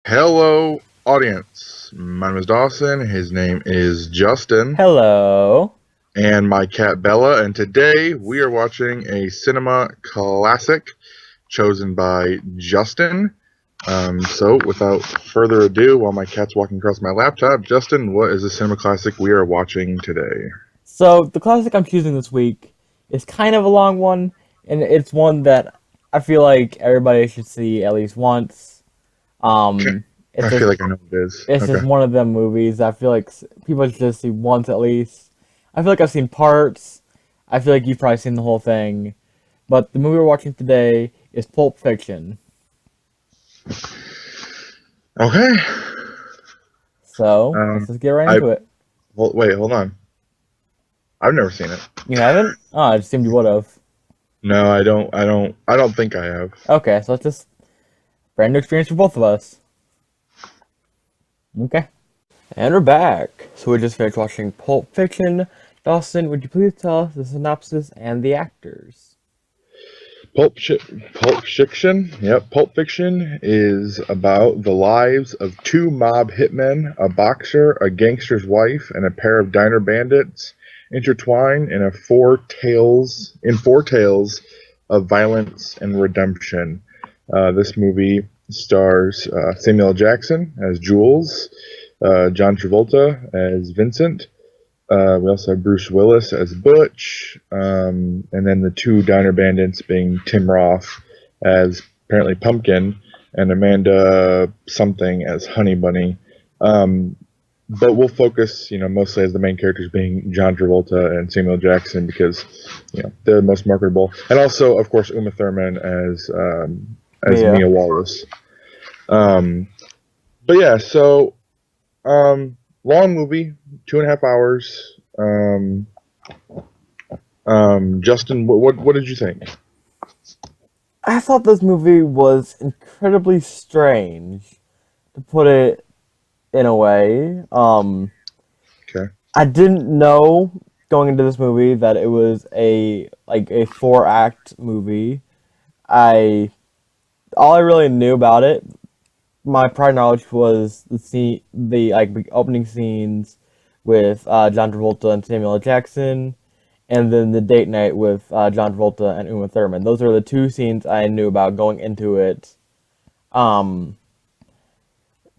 Hello, audience. My name is Dawson. His name is Justin, Hello. and my cat Bella. And today we are watching a cinema classic chosen by Justin. So, without further ado, while my cat's walking across my laptop, Justin, what is the cinema classic we are watching today? So the classic I'm choosing this week is kind of a long one, and it's one that I feel like everybody should see at least once. Okay. It's I feel just like I know what it is. it's Okay. just one of them movies that I feel like people should just see once at least. I feel like I've seen parts. I feel like you've probably seen the whole thing, but the movie we're watching today is Pulp Fiction. Okay. So let's Um, just get right I into it. wait. Hold on. I've never seen it. You haven't? Oh, I assumed you would have. No, I don't. I don't. I don't think I have. Okay, so let's just brand new experience for both of us. Okay. And we're back. So we just finished watching Pulp Fiction. Dawson, would you please tell us the synopsis and the actors? Pulp Fiction. Yep, Pulp Fiction is about the lives of two mob hitmen, a boxer, a gangster's wife, and a pair of diner bandits intertwined in four tales of violence and redemption. This movie stars Samuel L. Jackson as Jules, John Travolta as Vincent. We also have Bruce Willis as Butch, and then the two diner bandits being Tim Roth as apparently Pumpkin and Amanda something as Honey Bunny. Um, but we'll focus, mostly as the main characters being John Travolta and Samuel Jackson because, they're the most marketable, and also, of course, Uma Thurman as Mia. Mia Wallace. Um, but yeah, so long movie, 2.5 hours. Justin, what did you think? I thought this movie was incredibly strange, to put it in a way. Okay. I didn't know going into this movie that it was a 4 act movie. I All I really knew about it, my prior knowledge was the opening scenes with John Travolta and Samuel L. Jackson, and then the date night with John Travolta and Uma Thurman. Those are the two scenes I knew about going into it. Um,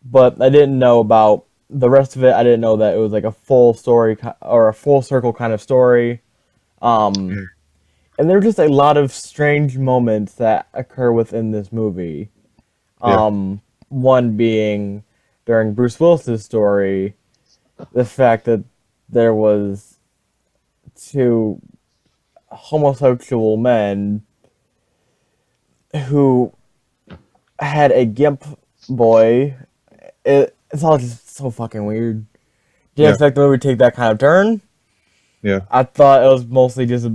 but I didn't know about the rest of it. I didn't know that it was like a full story or a full circle kind of story. Um, Mhm. and there are just a lot of strange moments that occur within this movie. Yeah. One being during Bruce Willis's story, the fact that there was two homosexual men who had a gimp boy. It's all just so fucking weird. Didn't Yeah. expect the movie to take that kind of turn. Yeah. I thought it was mostly just.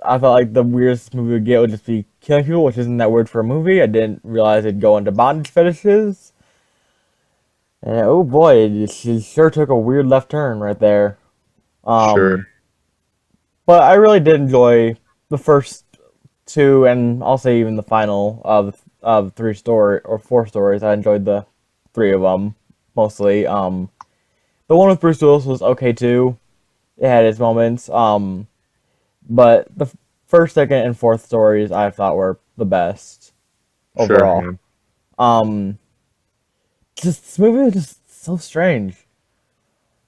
I thought like the weirdest movie would get would just be killing people, which isn't that weird for a movie. I didn't realize it'd go into bondage fetishes. And oh boy, she sure took a weird left turn right there. Sure. Um, but I really did enjoy the first two, and I'll say even the final of 3 4 stories. I enjoyed the 3 of them mostly. The one with Bruce Willis was okay too. It had its moments. But the first, second, and fourth stories I thought were the best Sure. overall. Yeah. Um, just this movie was just so strange.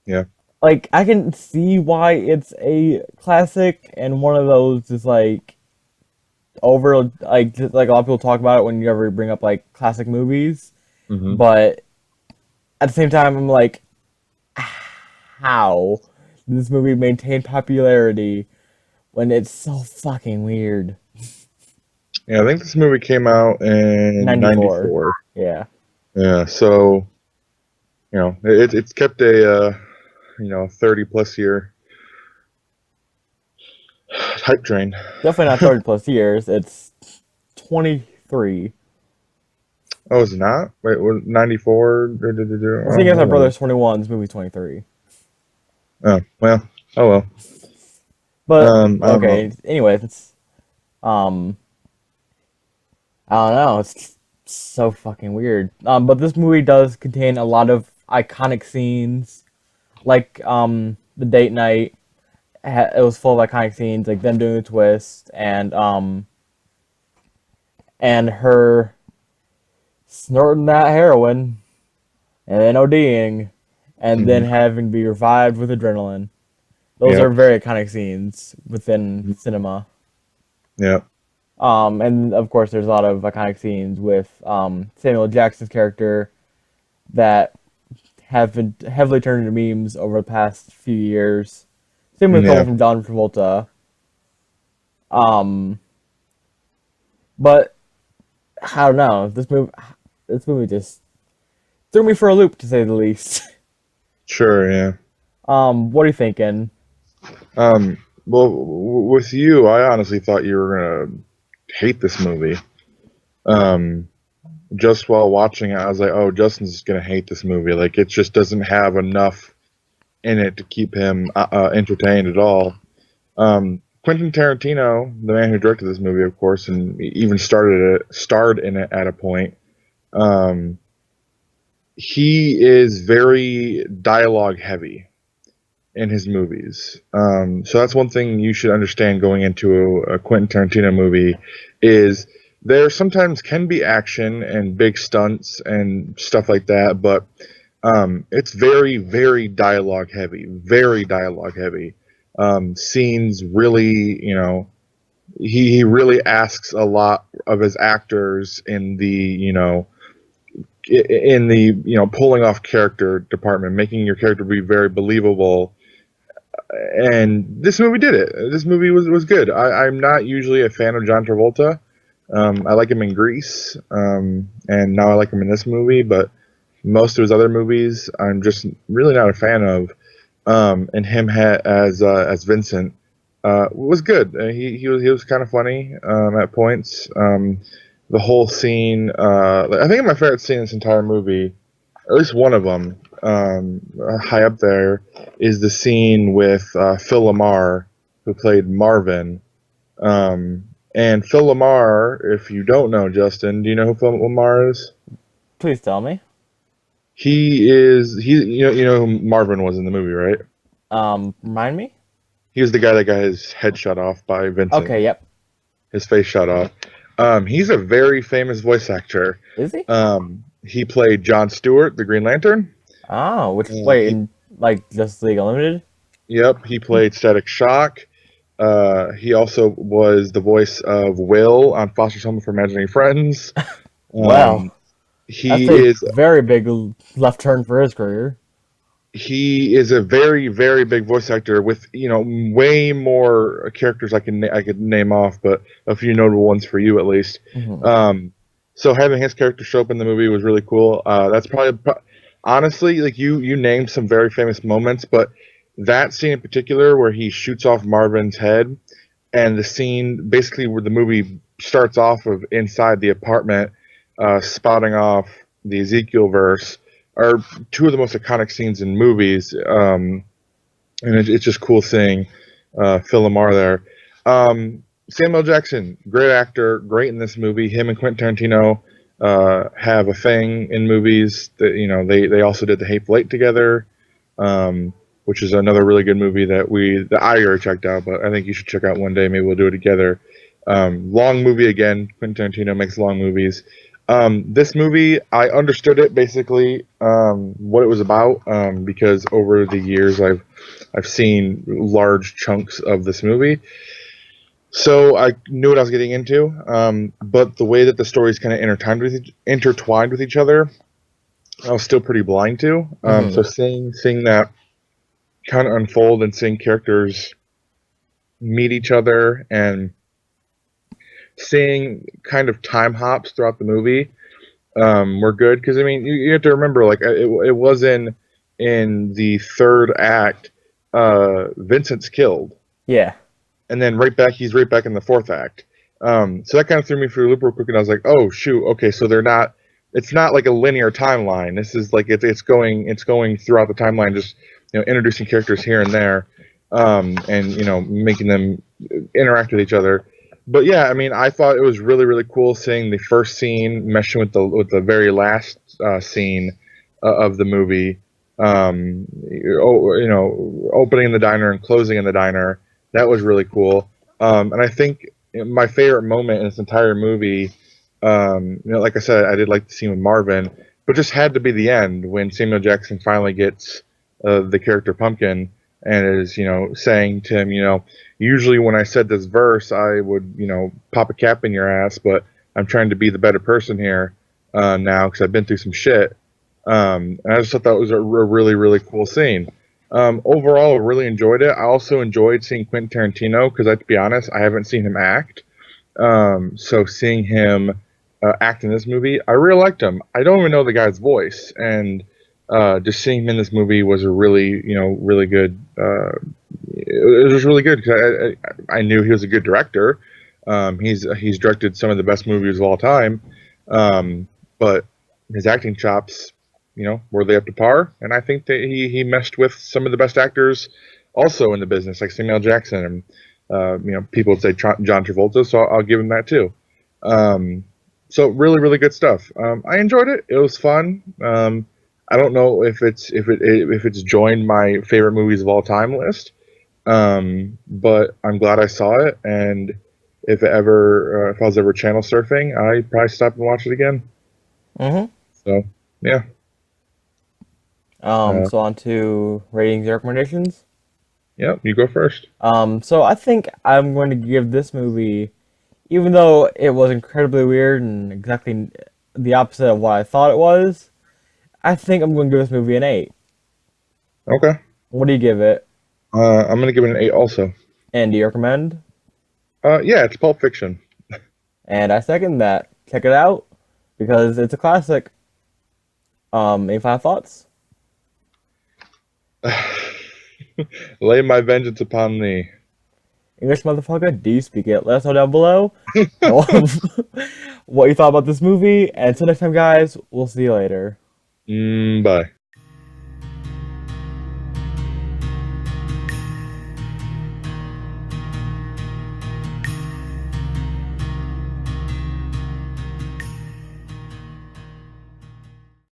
Yeah. Like I can see why it's a classic and one of those is like over like a lot of people talk about it when you ever bring up like classic movies, Hmm. but at the same time I'm like, how did this movie maintain popularity when it's so fucking weird? Yeah. I think this movie came out in 94. '94. Yeah. Yeah. So it's kept a 30 plus year hype train. Definitely not 30 plus years. It's 23. Oh, it's not. Wait, was 94? Well, seeing Oh, as my hold on. brother's 21, this movie's 23. Oh well. Oh well. But, I don't know. okay, anyway, it's, um, I don't know. It's so fucking weird. But this movie does contain a lot of iconic scenes, like the date night. It was full of iconic scenes, like them doing the twist and her snorting that heroin and then ODing and then Hmm. having to be revived with adrenaline. Those are Yep. very iconic scenes within cinema. Yep. And of course, there's a lot of iconic scenes with Samuel Jackson's character that have been heavily turned into memes over the past few years. Same with a couple Yeah. from John Travolta. Um, but I don't know. This movie just threw me for a loop, to say the least. Sure. Yeah. What are you thinking? Well, with you, I honestly thought you were gonna hate this movie. Um, just while watching it, I was like, "Oh, Justin's gonna hate this movie. Like, it just doesn't have enough in it to keep him entertained at all." Quentin Tarantino, the man who directed this movie, of course, and even starred in it at a point. Um, he is very dialogue heavy in his movies. So that's one thing you should understand going into a Quentin Tarantino movie is there sometimes can be action and big stunts and stuff like that, but it's very, very dialogue heavy, very dialogue heavy. Scenes really, he really asks a lot of his actors in the, pulling off character department, making your character be very believable, and this movie did it. This movie was good. I'm not usually a fan of John Travolta. I like him in Grease, and now I like him in this movie. But most of his other movies, I'm just really not a fan of. And him as Vincent was good. He was kind of funny at points. The whole scene, I think my favorite scene in this entire movie, at least one of them, high up there, is the scene with Phil Lamar, who played Marvin. And Phil Lamar, if you don't know, Justin, do you know who Phil Lamar is? Please tell me. You know who Marvin was in the movie, right? Remind me? He was the guy that got his head shot off by Vincent, Okay, yep. his face shot off. He's a very famous voice actor. Is he? He played John Stewart, the Green Lantern. Oh, which Uh, wait, he, in like Justice League Unlimited? yep, he played Static Shock. He also was the voice of Will on Foster's Home for Imaginary Friends. Um, Well, that's he a is very big left turn for his career. he is a very very big voice actor with way more characters I could name off, but a few notable ones for you at least. Hmm. Um, so having his character show up in the movie was really cool. That's honestly, like you named some very famous moments, but that scene in particular where he shoots off Marvin's head, and the scene basically where the movie starts off of inside the apartment, spotting off the Ezekiel verse, are two of the most iconic scenes in movies. And it's just cool seeing Phil Lamar there. Samuel Jackson, great actor, great in this movie. Him and Quentin Tarantino have a thing in movies that they also did The Hateful Eight together, which is another really good movie that I already checked out, but I think you should check out one day. Maybe we'll do it together. Long movie again. Quentin Tarantino makes long movies. This movie, I understood it basically what it was about because over the years I've seen large chunks of this movie, so I knew what I was getting into. But the way that the stories kind of intertwined with each other, I was still pretty blind to. Hmm. So seeing that kind of unfold and seeing characters meet each other and seeing kind of time hops throughout the movie were good because I mean you have to remember like it was in the third act Vincent's killed, Yeah. and then he's right back in the fourth act. So that kind of threw me for a loop real quick, and I was like, oh shoot, okay, so it's not like a linear timeline. This is like it's going throughout the timeline, just introducing characters here and there, and making them interact with each other. but yeah, I mean, I thought it was really really cool seeing the first scene meshing with the very last scene of the movie. Opening in the diner and closing in the diner. That was really cool. And I think my favorite moment in this entire movie, like I said, I did like the scene with Marvin, but just had to be the end when Samuel Jackson finally gets the character Pumpkin and is, saying to him, usually when I said this verse, I would, pop a cap in your ass, but I'm trying to be the better person here now because I've been through some shit. And I just thought that was a really, really cool scene. Overall, I really enjoyed it. I also enjoyed seeing Quentin Tarantino because, to be honest, I haven't seen him act. So seeing him act in this movie, I really liked him. I don't even know the guy's voice, and just seeing him in this movie was a really, really good. It was just really good because I knew he was a good director. He's directed some of the best movies of all time, but his acting chops, were they up to par? And I think that he meshed with some of the best actors also in the business, like Samuel Jackson and people would say John Travolta, so I'll give him that too. So really, really good stuff. I enjoyed it. It was fun. I don't know if it's joined my favorite movies of all time list, but I'm glad I saw it. And if I was ever channel surfing, I'd probably stop and watch it again. Mm-hmm. So yeah, uh, So on to ratings and recommendations. yeah, you go first. So I think I'm going to give this movie, even though it was incredibly weird and exactly the opposite of what I thought it was, I think I'm going to give this movie an 8. Okay, What do you give it? I'm gonna give it an 8 also. And do you recommend? Yeah, it's Pulp Fiction. And I second that. Check it out because it's a classic. Any final thoughts? Lay my vengeance upon thee. English motherfucker, do you speak it? Let us know down below what you thought about this movie. And until next time, guys, we'll see you later. Bye.